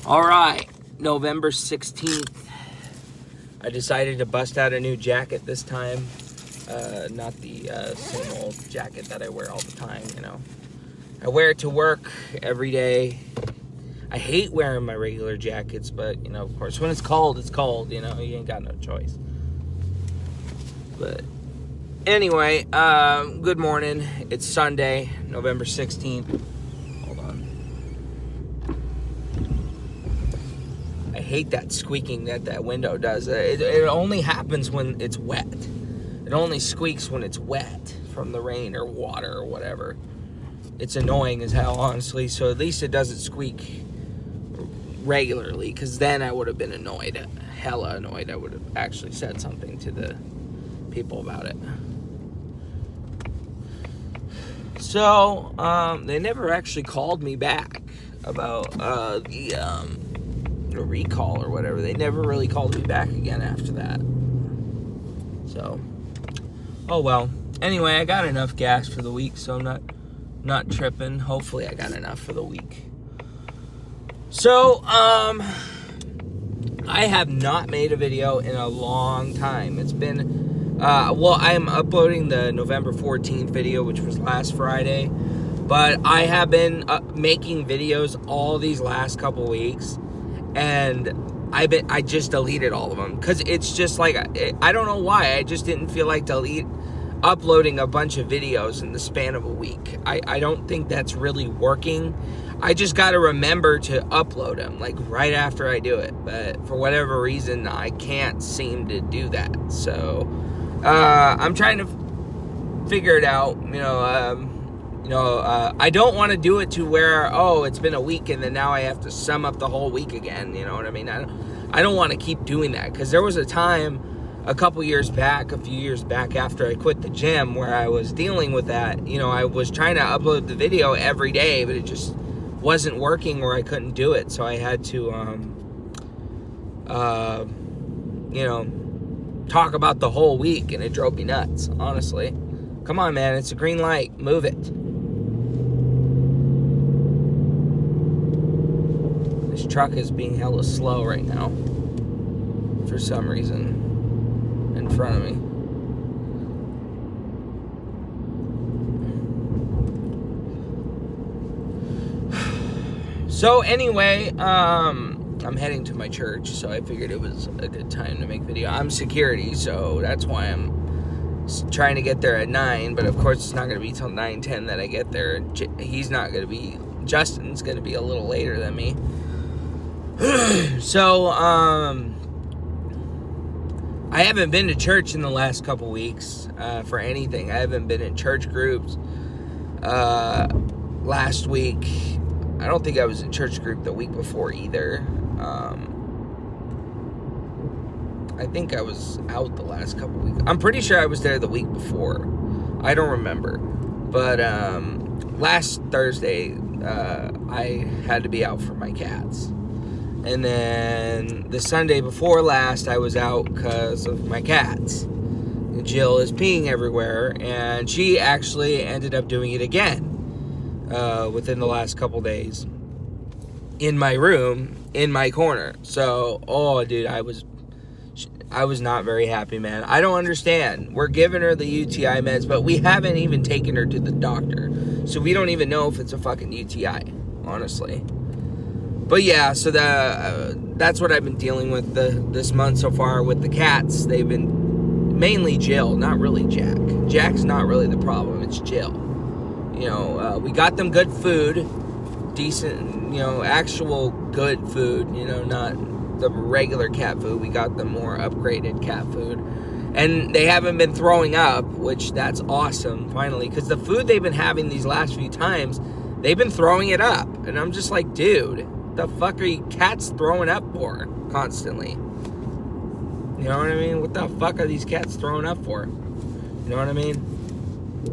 All right, November 16th. I decided to bust out a new jacket this time. Not the same old jacket that I wear all the time, you know. I wear it to work every day. I hate wearing my regular jackets, but, you know, of course, when it's cold, you know, you ain't got no choice. But anyway, good morning. It's Sunday, November 16th. Hold on. I hate that squeaking that window does. It only happens when it's wet. It only squeaks when it's wet from the rain or water or whatever. It's annoying as hell, honestly. So at least it doesn't squeak regularly, because then I would have been annoyed. Hella annoyed. I would have actually said something to the people about it. So, they never actually called me back about the recall or whatever. They never really called me back again after that. So, oh well. Anyway, I got enough gas for the week, so I'm not tripping. Hopefully I got enough for the week. So, I have not made a video in a long time. It's been, I am uploading the November 14th video, which was last Friday. But I have been making videos all these last couple weeks. And I just deleted all of them. Because it's just like, I don't know why. I just didn't feel like uploading a bunch of videos in the span of a week. I don't think that's really working. I just got to remember to upload them, like, right after I do it. But for whatever reason, I can't seem to do that. So, I'm trying to figure it out. I don't want to do it to where, it's been a week and then now I have to sum up the whole week again. You know what I mean? I don't want to keep doing that, because there was a time a few years back after I quit the gym where I was dealing with that. You know, I was trying to upload the video every day, but it just wasn't working, or I couldn't do it. So I had to, talk about the whole week, and it drove me nuts, honestly. Come on, man, it's a green light. Move it. This truck is being hella slow right now for some reason in front of me. So anyway, I'm heading to my church, so I figured it was a good time to make video. I'm security, so that's why I'm trying to get there at 9, but of course it's not going to be till 9:10 that I get there. Justin's going to be a little later than me. So, I haven't been to church in the last couple weeks, for anything. I haven't been in church groups. Last week, I don't think I was in church group the week before either. I think I was out the last couple weeks. I'm pretty sure I was there the week before. I don't remember. But last Thursday, I had to be out for my cats. And then the Sunday before last, I was out because of my cats. Jill is peeing everywhere, and she actually ended up doing it again within the last couple days in my room, in my corner. So, dude, I was not very happy, man. I don't understand. We're giving her the UTI meds, but we haven't even taken her to the doctor. So we don't even know if it's a fucking UTI, honestly. But yeah, so that's what I've been dealing with this month so far with the cats. They've been mainly Jill, not really Jack. Jack's not really the problem, it's Jill. You know, we got them good food, decent, actual good food, not the regular cat food. We got them more upgraded cat food. And they haven't been throwing up, which that's awesome, finally. Because the food they've been having these last few times, they've been throwing it up. And I'm just like, dude, the fuck are you cats throwing up for constantly? You know what I mean? What the fuck are these cats throwing up for? You know what I mean? Oh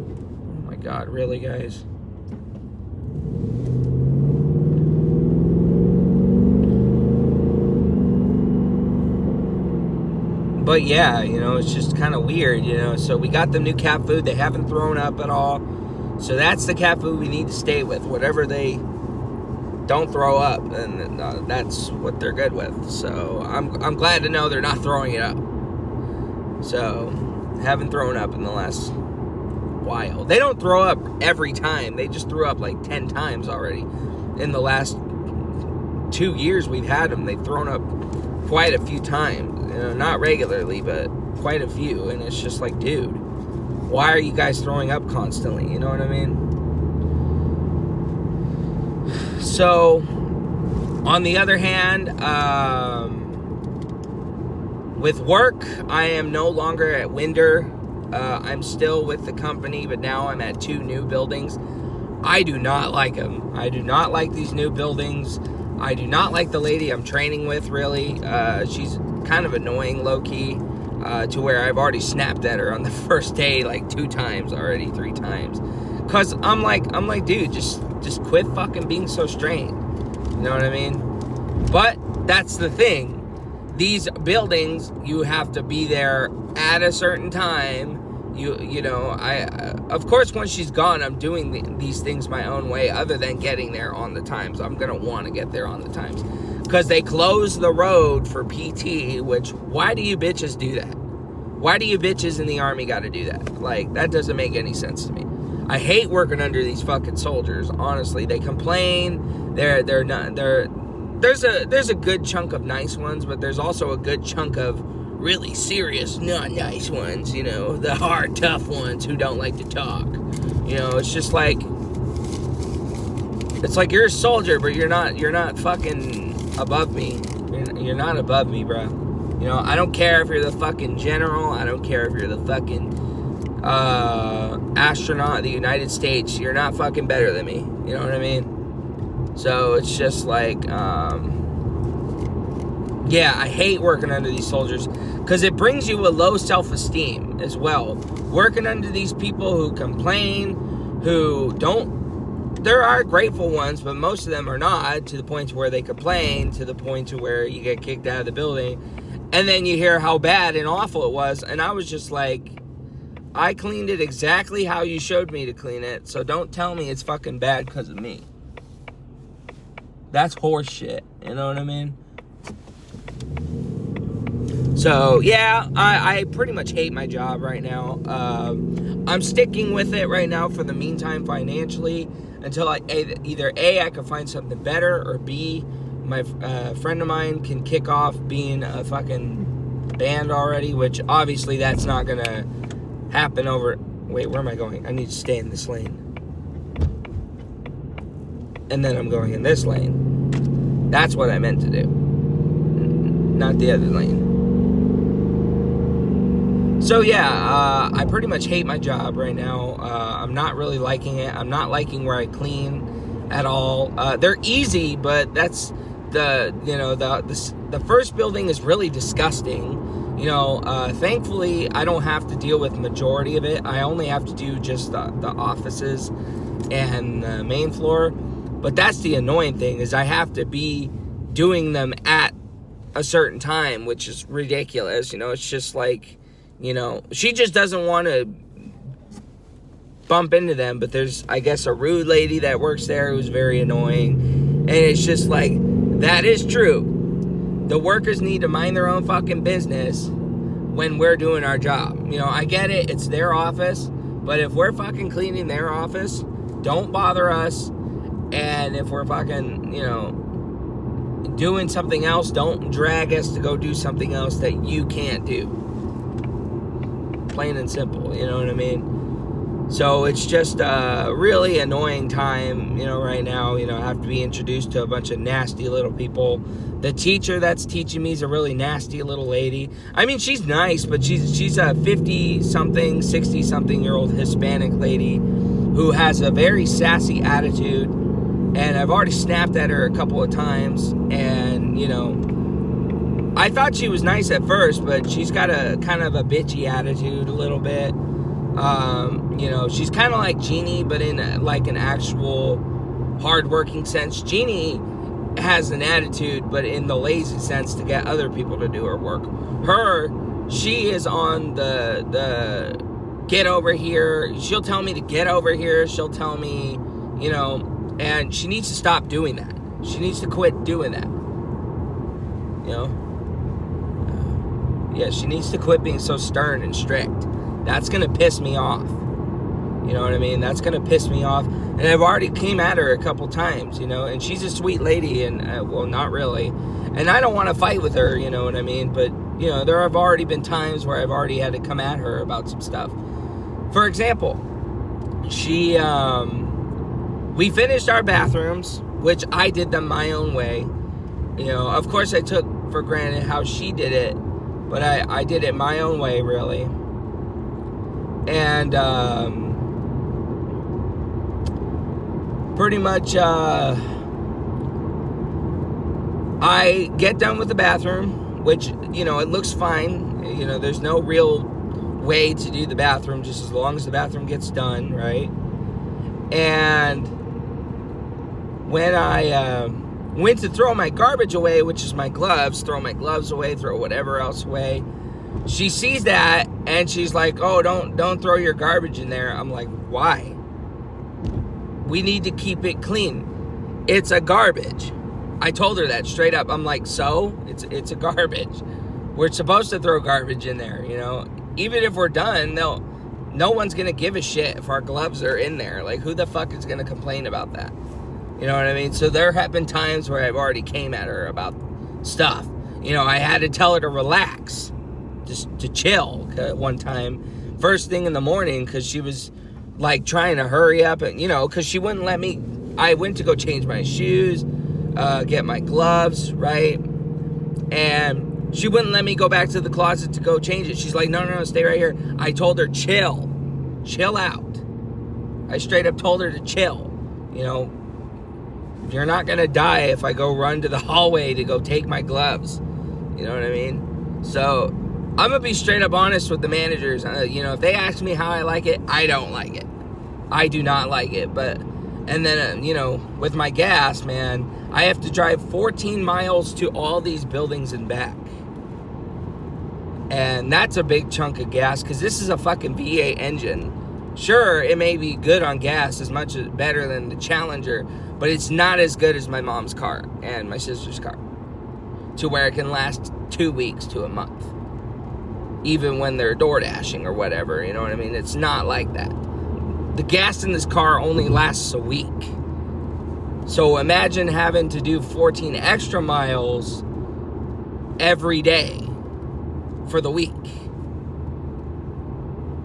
my God, really, guys? But yeah, it's just kind of weird, So we got them new cat food. They haven't thrown up at all. So that's the cat food we need to stay with. Whatever they don't throw up, and that's what they're good with. So I'm glad to know they're not throwing it up. So haven't thrown up in the last while. They don't throw up every time. They just threw up like 10 times already in the last 2 years we've had them. They've thrown up quite a few times, you know, not regularly, but quite a few. And it's just like, dude, why are you guys throwing up constantly? You know what I mean? So, on the other hand, with work, I am no longer at Winder. I'm still with the company, but now I'm at 2 new buildings. I do not like them. I do not like these new buildings. I do not like the lady I'm training with, really. She's kind of annoying, low-key, to where I've already snapped at her on the first day like 2 times already, 3 times. Because I'm like, dude, just quit fucking being so strange. You know what I mean? But that's the thing. These buildings, you have to be there at a certain time. You know, of course, when she's gone, I'm doing these things my own way, other than getting there on the times. I'm going to want to get there on the times. Because they close the road for PT, which, why do you bitches do that? Why do you bitches in the Army got to do that? Like, that doesn't make any sense to me. I hate working under these fucking soldiers, honestly. They complain. They're not, there's a good chunk of nice ones, but there's also a good chunk of really serious, not nice ones, you know, the hard, tough ones who don't like to talk. You know, it's just like, it's like you're a soldier, but you're not fucking above me. You're not above me, bro. You know, I don't care if you're the fucking general. I don't care if you're the fucking astronaut of the United States. You're not fucking better than me. You know what I mean? So it's just like, yeah, I hate working under these soldiers because it brings you a low self-esteem as well. Working under these people who complain, who don't, there are grateful ones, but most of them are not, to the point to where they complain, to the point to where you get kicked out of the building. And then you hear how bad and awful it was. And I was just like, I cleaned it exactly how you showed me to clean it. So don't tell me it's fucking bad because of me. That's horse shit. You know what I mean? So, yeah, I pretty much hate my job right now. I'm sticking with it right now for the meantime financially until either A, I can find something better, or B, my friend of mine can kick off being a fucking band already, which obviously that's not going to happen over... Wait, where am I going? I need to stay in this lane. And then I'm going in this lane. That's what I meant to do. Not the other lane. So yeah, I pretty much hate my job right now. I'm not really liking it. I'm not liking where I clean at all. They're easy, but that's the first building is really disgusting. You know, thankfully I don't have to deal with majority of it. I only have to do just the offices and the main floor. But that's the annoying thing, is I have to be doing them at a certain time, which is ridiculous. You know, it's just like, you know, she just doesn't want to bump into them, but there's, I guess, a rude lady that works there who's very annoying, and it's just like, that is true. The workers need to mind their own fucking business when we're doing our job. You know, I get it, it's their office, but if we're fucking cleaning their office, don't bother us, and if we're fucking, you know, doing something else, don't drag us to go do something else that you can't do. Plain and simple, you know what I mean? So it's just a really annoying time, you know, right now. You know, I have to be introduced to a bunch of nasty little people. The teacher that's teaching me is a really nasty little lady. I mean, she's nice, but she's a 50-something, 60-something-year-old Hispanic lady who has a very sassy attitude. And I've already snapped at her a couple of times. And, you know, I thought she was nice at first, but she's got a kind of a bitchy attitude a little bit. You know, she's kind of like Jeannie, but in like an actual hard-working sense. Jeannie has an attitude, but in the lazy sense, to get other people to do her work. She is on the get over here. She'll tell me to get over here. She'll tell me, you know, and she needs to stop doing that. She needs to quit doing that. Yeah, she needs to quit being so stern and strict. That's going to piss me off. You know what I mean? That's going to piss me off. And I've already came at her a couple times, and she's a sweet lady, and, well, not really. And I don't want to fight with her, you know what I mean? But, there have already been times where I've already had to come at her about some stuff. For example, we finished our bathrooms, which I did them my own way. Of course I took for granted how she did it, but I did it my own way, really. And, pretty much, I get done with the bathroom, which, it looks fine. There's no real way to do the bathroom, just as long as the bathroom gets done, right? And when I went to throw my garbage away, which is my gloves, throw my gloves away, throw whatever else away, she sees that, and she's like, oh, don't throw your garbage in there. I'm like, why? We need to keep it clean. It's a garbage. I told her that straight up. I'm like, so? It's a garbage. We're supposed to throw garbage in there, Even if we're done, no one's going to give a shit if our gloves are in there. Like, who the fuck is going to complain about that? You know what I mean? So there have been times where I've already came at her about stuff. I had to tell her to relax, just to chill one time, first thing in the morning, because she was, like, trying to hurry up, and, because she wouldn't let me. I went to go change my shoes, get my gloves, right? And she wouldn't let me go back to the closet to go change it. She's like, no, stay right here. I told her, chill out. I straight up told her to chill. You're not going to die if I go run to the hallway to go take my gloves. You know what I mean? So I'm going to be straight up honest with the managers. If they ask me how I like it, I don't like it. I do not like it. And then, with my gas, man, I have to drive 14 miles to all these buildings and back. And that's a big chunk of gas, because this is a fucking V8 engine. Sure, it may be good on gas, as much as better than the Challenger, but it's not as good as my mom's car and my sister's car, to where it can last 2 weeks to a month, even when they're door dashing or whatever. You know what I mean? It's not like that. The gas in this car only lasts a week. So imagine having to do 14 extra miles every day for the week.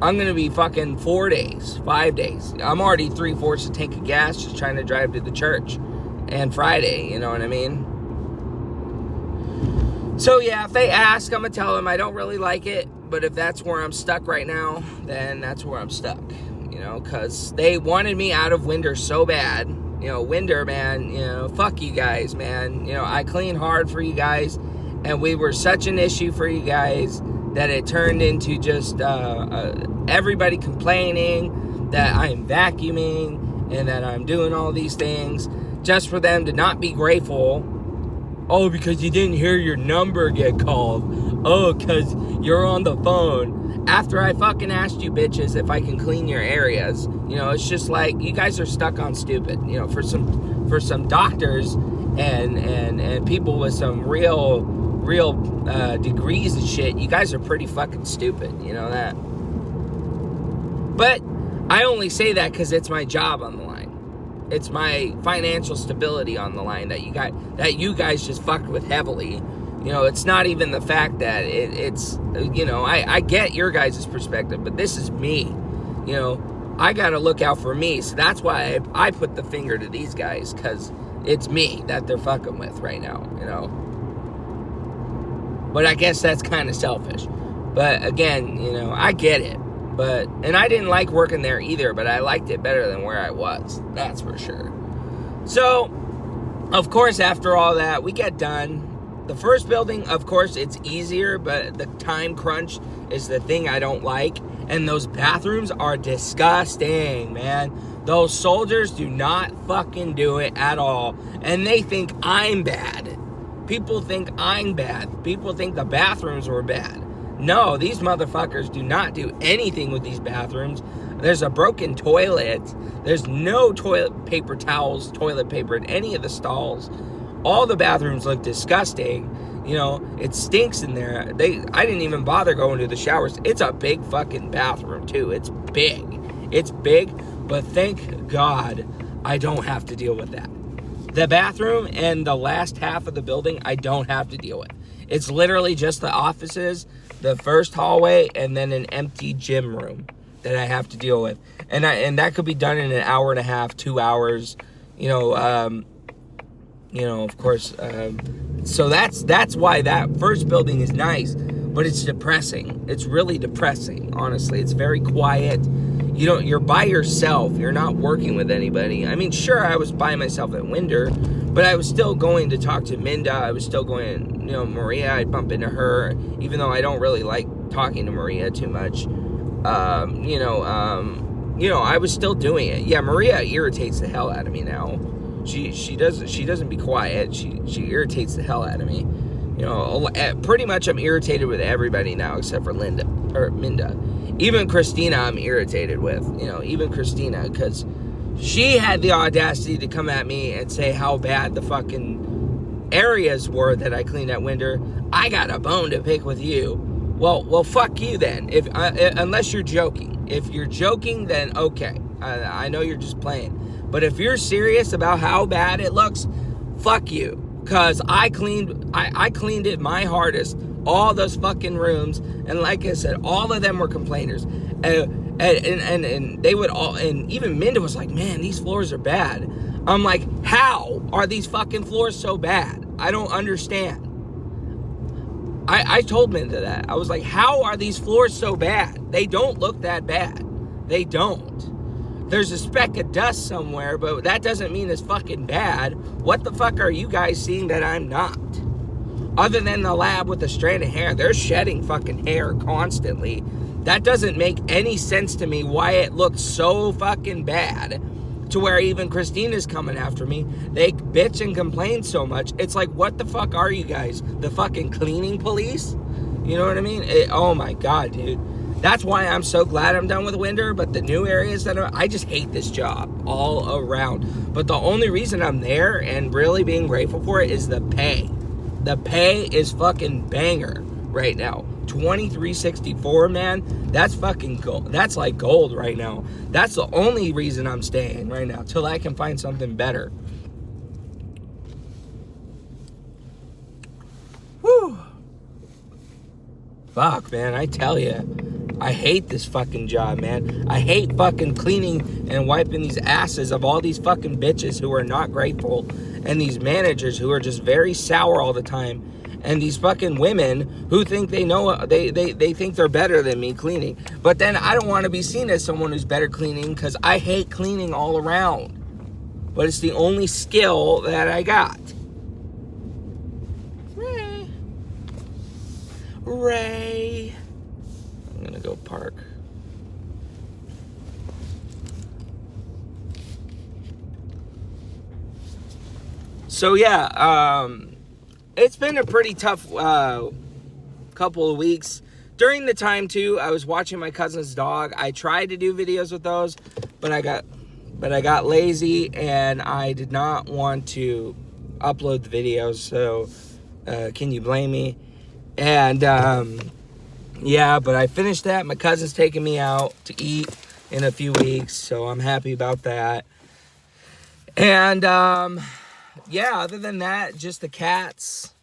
I'm going to be fucking 4 days, 5 days. I'm already 3/4 a tank of gas just trying to drive to the church. And Friday, you know what I mean? So yeah, if they ask, I'm going to tell them I don't really like it. But if that's where I'm stuck right now, then that's where I'm stuck. Because they wanted me out of Winder so bad. Winder, man, fuck you guys, man. I clean hard for you guys. And we were such an issue for you guys that it turned into just everybody complaining that I'm vacuuming and that I'm doing all these things just for them to not be grateful. Oh, because you didn't hear your number get called. Oh, because you're on the phone. After I fucking asked you bitches if I can clean your areas. It's just like, you guys are stuck on stupid. For some doctors and people with some real degrees and shit, you guys are pretty fucking stupid, that. But I only say that because it's my job on the line. It's my financial stability on the line that you guys just fucked with heavily. It's not even the fact that it's I get your guys' perspective, but this is me. I gotta look out for me, so that's why I put the finger to these guys, because it's me that they're fucking with right now. But I guess that's kind of selfish. But again, I get it. And I didn't like working there either, but I liked it better than where I was. That's for sure. So, of course, after all that, we get done. The first building, of course, it's easier, but the time crunch is the thing I don't like. And those bathrooms are disgusting, man. Those soldiers do not fucking do it at all. And they think I'm bad. People think I'm bad. People think the bathrooms were bad. No, these motherfuckers do not do anything with these bathrooms. There's a broken toilet. There's no toilet paper towels, toilet paper in any of the stalls. All the bathrooms look disgusting. You know, it stinks in there. I didn't even bother going to the showers. It's a big fucking bathroom, too. It's big. It's big, but thank God I don't have to deal with that. The bathroom and the last half of the building, I don't have to deal with. It's literally just the offices, the first hallway, and then an empty gym room that I have to deal with. And that could be done in an hour and a half, 2 hours, of course. So that's why that first building is nice, but it's depressing. It's really depressing, honestly. It's very quiet. You're by yourself. You're not working with anybody. I mean, sure, I was by myself at Winder, but I was still going to talk to Minda. I was still going, Maria, I'd bump into her, even though I don't really like talking to Maria too much. I was still doing it. Yeah, Maria irritates the hell out of me now. She doesn't be quiet. She irritates the hell out of me. Pretty much I'm irritated with everybody now except for Minda. Even Christina I'm irritated with. Even Christina, because she had the audacity to come at me and say how bad the fucking areas were that I cleaned at Winder. I got a bone to pick with you. Well, fuck you then. Unless you're joking. If you're joking, then okay. I know you're just playing. But if you're serious about how bad it looks, fuck you. Because I cleaned it my hardest. All those fucking rooms. And like I said, all of them were complainers. And they would all, and even Minda was like, man, these floors are bad. I'm like, how are these fucking floors so bad? I don't understand. I told Minda that. I was like, how are these floors so bad? They don't look that bad. They don't. There's a speck of dust somewhere, but that doesn't mean it's fucking bad. What the fuck are you guys seeing that I'm not? Other than the lab with the strand of hair, they're shedding fucking hair constantly. That doesn't make any sense to me why it looks so fucking bad to where even Christina's coming after me. They bitch and complain so much. It's like, what the fuck are you guys? The fucking cleaning police? You know what I mean? Oh my God, dude. That's why I'm so glad I'm done with Winder, but the new areas I just hate this job all around. But the only reason I'm there and really being grateful for it is the pay. The pay is fucking banger right now. $23.64, man. That's fucking gold. That's like gold right now. That's the only reason I'm staying right now, till I can find something better. Whew. Fuck, man, I tell you. I hate this fucking job, man. I hate fucking cleaning and wiping these asses of all these fucking bitches who are not grateful, and these managers who are just very sour all the time, and these fucking women who think they know, they think they're better than me cleaning. But then I don't want to be seen as someone who's better cleaning, because I hate cleaning all around. But it's the only skill that I got. Ray. I'm gonna go park. So yeah, it's been a pretty tough couple of weeks. During the time too, I was watching my cousin's dog. I tried to do videos with those, but I got lazy and I did not want to upload the videos. So can you blame me? And yeah, but I finished that. My cousin's taking me out to eat in a few weeks, so I'm happy about that. And yeah, other than that, just the cats.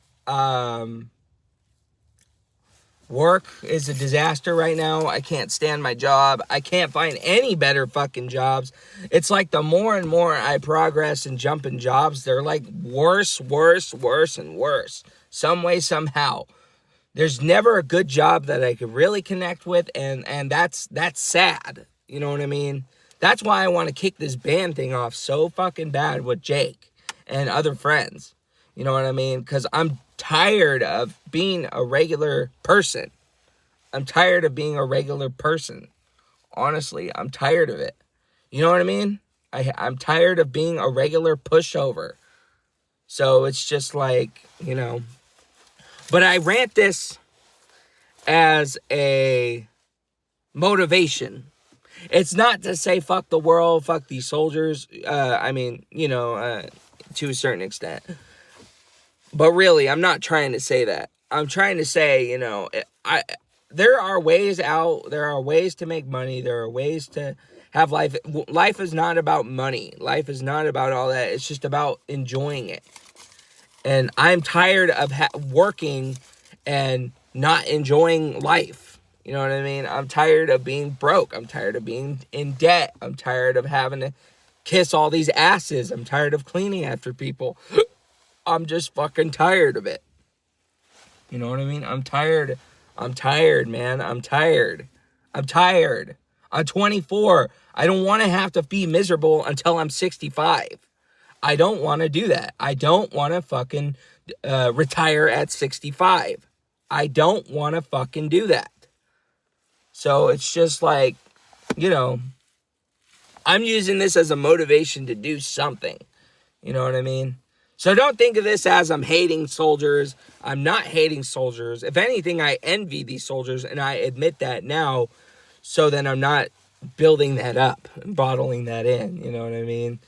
Work is a disaster right now. I can't stand my job. I can't find any better fucking jobs. It's like the more and more I progress and jump in jobs, they're like worse, and worse. Some way, somehow. There's never a good job that I could really connect with, and that's sad. You know what I mean? That's why I want to kick this band thing off so fucking bad with Jake and other friends. You know what I mean? Because I'm tired of being a regular person. I'm tired of being a regular person. Honestly, I'm tired of it. You know what I mean? I'm tired of being a regular pushover. So it's just like, But I rant this as a motivation. It's not to say fuck the world, fuck these soldiers. I mean, to a certain extent. But really, I'm not trying to say that. I'm trying to say, there are ways out. There are ways to make money. There are ways to have life. Life is not about money. Life is not about all that. It's just about enjoying it. And I'm tired of working and not enjoying life. You know what I mean? I'm tired of being broke. I'm tired of being in debt. I'm tired of having to kiss all these asses. I'm tired of cleaning after people. I'm just fucking tired of it. You know what I mean? I'm tired. I'm tired, man. I'm tired. I'm tired. I'm 24. I don't want to have to be miserable until I'm 65. I don't want to do that. I don't want to fucking retire at 65. I don't want to fucking do that. So it's just like, I'm using this as a motivation to do something. You know what I mean? So don't think of this as I'm hating soldiers. I'm not hating soldiers. If anything, I envy these soldiers, and I admit that now, so then I'm not building that up and bottling that in. You know what I mean?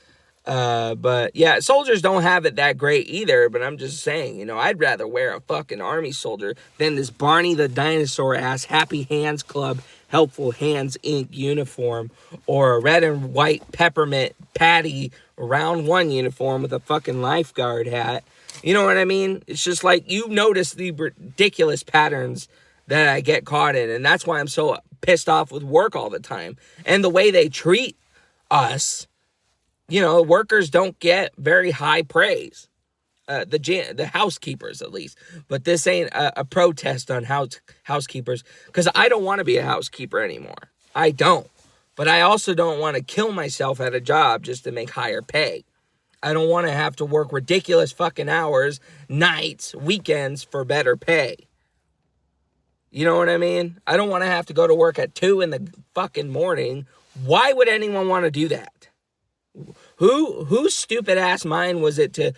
But yeah, soldiers don't have it that great either, but I'm just saying, I'd rather wear a fucking army soldier than this Barney the Dinosaur ass Happy Hands Club Helpful Hands Inc. uniform, or a red and white peppermint patty round one uniform with a fucking lifeguard hat. You know what I mean? It's just like, you notice the ridiculous patterns that I get caught in, and that's why I'm so pissed off with work all the time. And the way they treat us, workers don't get very high praise. The housekeepers, at least. But this ain't a protest on housekeepers, because I don't want to be a housekeeper anymore. I don't. But I also don't want to kill myself at a job just to make higher pay. I don't want to have to work ridiculous fucking hours, nights, weekends for better pay. You know what I mean? I don't want to have to go to work at 2 in the fucking morning. Why would anyone want to do that? Whose stupid ass mind was it to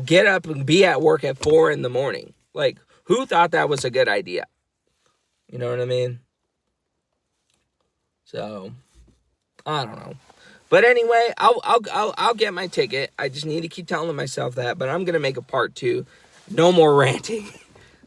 get up and be at work at 4 in the morning? Like, who thought that was a good idea? You know what I mean? So, I don't know. But anyway, I'll get my ticket. I just need to keep telling myself that. But I'm gonna make a part 2. No more ranting.